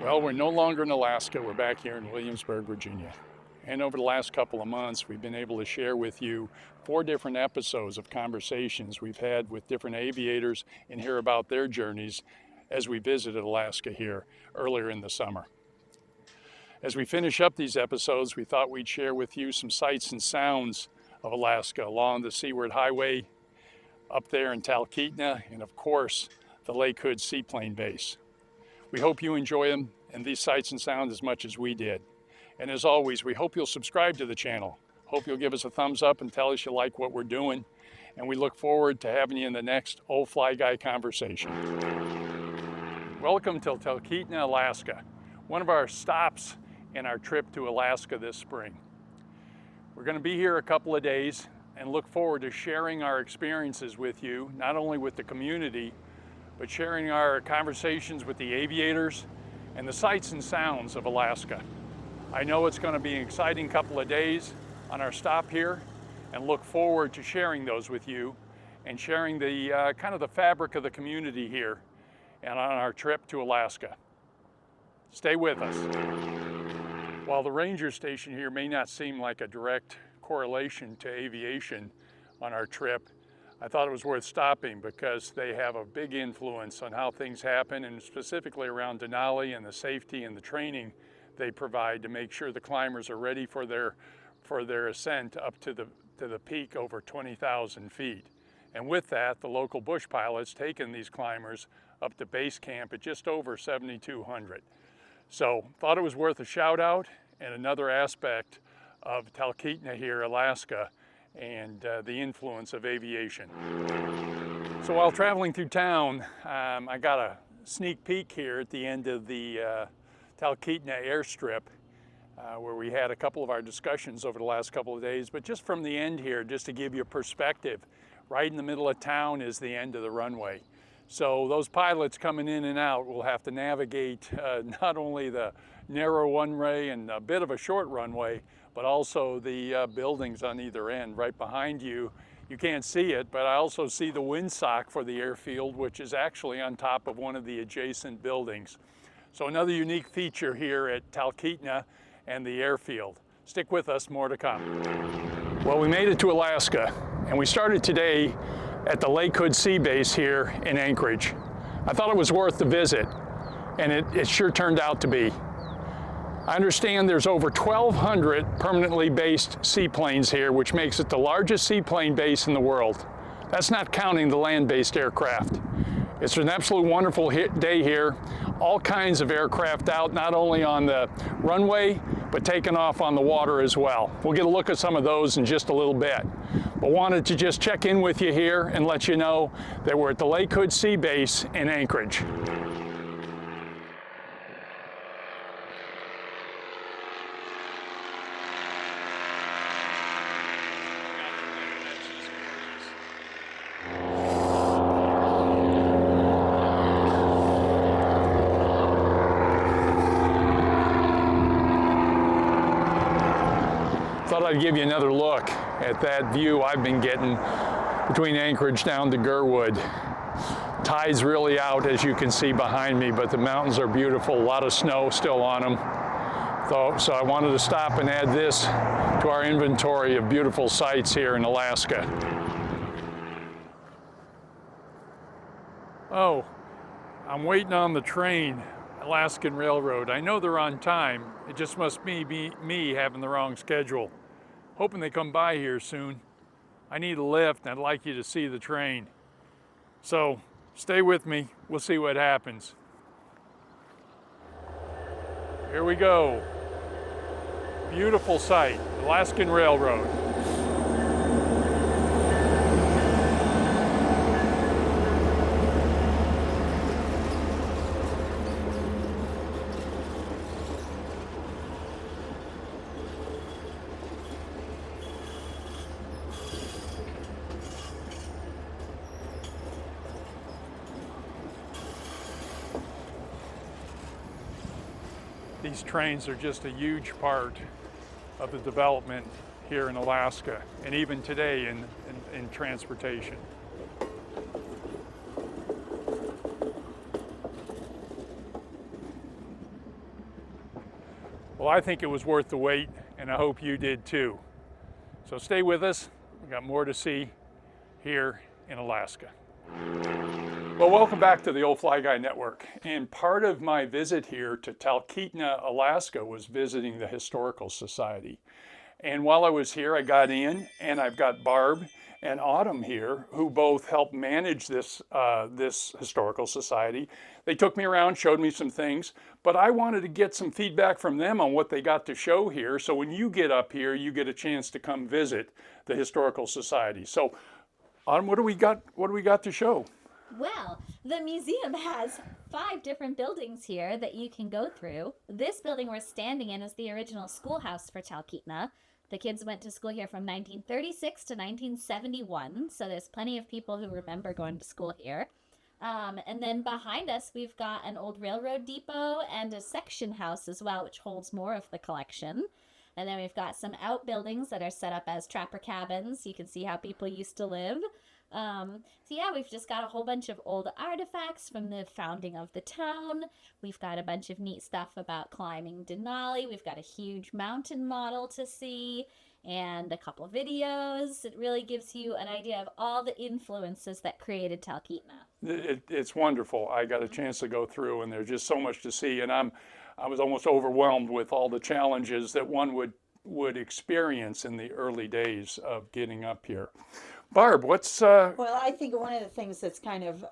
Well, we're no longer in Alaska. We're back here in Williamsburg, Virginia. And over the last couple of months, we've been able to share with you 4 different episodes of conversations we've had with different aviators and hear about their journeys as we visited Alaska here earlier in the summer. As we finish up these episodes, we thought we'd share with you some sights and sounds of Alaska along the Seaward Highway, up there in Talkeetna, and of course, the Lake Hood Seaplane Base. We hope you enjoy them and these sights and sounds as much as we did. And as always, we hope you'll subscribe to the channel. Hope you'll give us a thumbs up and tell us you like what we're doing. And we look forward to having you in the next Old Fly Guy conversation. Welcome to Talkeetna, Alaska, one of our stops in our trip to Alaska this spring. We're going to be here a couple of days and look forward to sharing our experiences with you, not only with the community, but sharing our conversations with the aviators and the sights and sounds of Alaska. I know it's going to be an exciting couple of days on our stop here, and look forward to sharing those with you and sharing the kind of the fabric of the community here and on our trip to Alaska. Stay with us. While the ranger station here may not seem like a direct correlation to aviation on our trip, I thought it was worth stopping because they have a big influence on how things happen, and specifically around Denali and the safety and the training they provide to make sure the climbers are ready for their ascent up to the peak over 20,000 feet. And with that, the local bush pilots taken these climbers up to base camp at just over 7,200. So thought it was worth a shout out and another aspect of Talkeetna here, Alaska, and the influence of aviation. So while traveling through town, I got a sneak peek here at the end of the Talkeetna airstrip, where we had a couple of our discussions over the last couple of days. But just from the end here, just to give you a perspective, right in the middle of town is the end of the runway. So those pilots coming in and out will have to navigate not only the narrow runway and a bit of a short runway, but also the buildings on either end. Right behind you, you can't see it, but I also see the windsock for the airfield, which is actually on top of one of the adjacent buildings. So another unique feature here at Talkeetna and the airfield. Stick with us, more to come. Well, we made it to Alaska, and we started today at the Lake Hood Sea Base here in Anchorage. I thought it was worth the visit, and it sure turned out to be. I understand there's over 1,200 permanently based seaplanes here, which makes it the largest seaplane base in the world. That's not counting the land-based aircraft. It's an absolute wonderful day here. All kinds of aircraft out, not only on the runway, but taking off on the water as well. We'll get a look at some of those in just a little bit. But wanted to just check in with you here and let you know that we're at the Lake Hood Sea Base in Anchorage. Thought I'd give you another look at that view I've been getting between Anchorage down to Gerwood. Tide's really out, as you can see behind me, but the mountains are beautiful. A lot of snow still on them. So I wanted to stop and add this to our inventory of beautiful sights here in Alaska. Oh, I'm waiting on the train, Alaskan Railroad. I know they're on time. It just must be me having the wrong schedule. Hoping they come by here soon. I need a lift, and I'd like you to see the train. So stay with me. We'll see what happens. Here we go. Beautiful sight, Alaskan Railroad. These trains are just a huge part of the development here in Alaska, and even today in transportation. Well, I think it was worth the wait, and I hope you did too. So stay with us. We've got more to see here in Alaska. Well, welcome back to the Old Fly Guy Network. And part of my visit here to Talkeetna, Alaska was visiting the Historical Society. And while I was here, I got in, and I've got Barb and Autumn here, who both help manage this Historical Society. They took me around, showed me some things, but I wanted to get some feedback from them on what they got to show here. So when you get up here, you get a chance to come visit the Historical Society. So Autumn, what do we got to show? Well, the museum has 5 different buildings here that you can go through. This building we're standing in is the original schoolhouse for Talkeetna. The kids went to school here from 1936 to 1971, so there's plenty of people who remember going to school here. And then behind us, we've got an old railroad depot and a section house as well, which holds more of the collection. And then we've got some outbuildings that are set up as trapper cabins. You can see how people used to live. So yeah, we've just got a whole bunch of old artifacts from the founding of the town. We've got a bunch of neat stuff about climbing Denali. We've got a huge mountain model to see and a couple videos. It really gives you an idea of all the influences that created Talkeetna. It's wonderful. I got a chance to go through, and there's just so much to see, and I was almost overwhelmed with all the challenges that one would experience in the early days of getting up here. Barb, what's... Well, I think one of the things that's kind of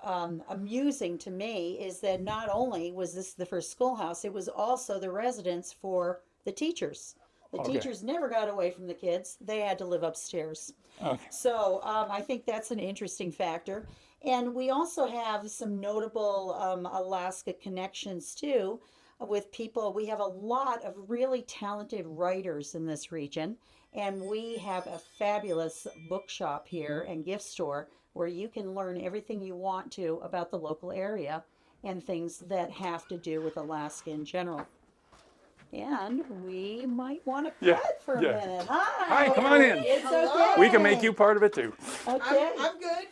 amusing to me is that not only was this the first schoolhouse, it was also the residence for the teachers. The teachers never got away from the kids. They had to live upstairs. Okay. So I think that's an interesting factor. And we also have some notable Alaska connections too with people. We have a lot of really talented writers in this region. And we have a fabulous bookshop here and gift store where you can learn everything you want to about the local area and things that have to do with Alaska in general. And we might want to chat for a minute. Hi. Hi, come on in. It's okay. We can make you part of it too. Okay. I'm good.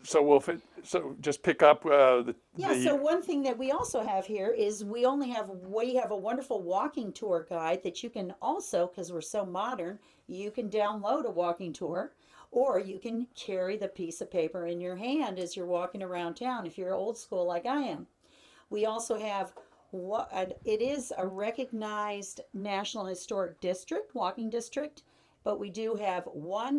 So just pick up So one thing that we also have here is we have a wonderful walking tour guide that you can also, because we're so modern, you can download a walking tour, or you can carry the piece of paper in your hand as you're walking around town if you're old school like I am. We also have it is a recognized National Historic District, walking district. But we do have one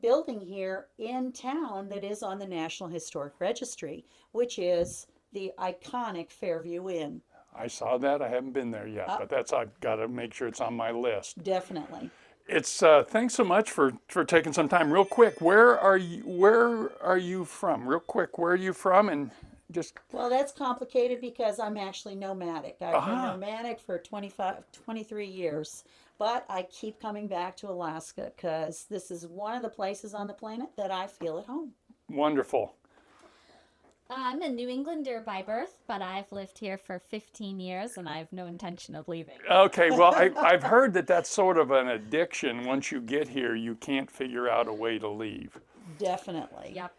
building here in town that is on the National Historic Registry, which is the iconic Fairview Inn. I saw that. I haven't been there yet, but I've got to make sure it's on my list. Definitely. It's thanks so much for taking some time. Real quick, where are you from? Real quick, where are you from? And just... Well, that's complicated because I'm actually nomadic. I've been nomadic for 23 years. But I keep coming back to Alaska because this is one of the places on the planet that I feel at home. Wonderful. I'm a New Englander by birth, but I've lived here for 15 years and I have no intention of leaving. Okay, well, I've heard that that's sort of an addiction. Once you get here, you can't figure out a way to leave. Definitely. Yep.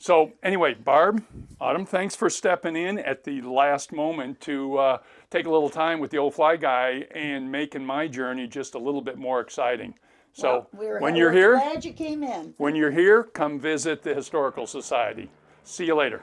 So anyway, Barb, Autumn, thanks for stepping in at the last moment to take a little time with the Old Fly Guy and making my journey just a little bit more exciting. So when you're here, glad you came in. When you're here, come visit the Historical Society. See you later.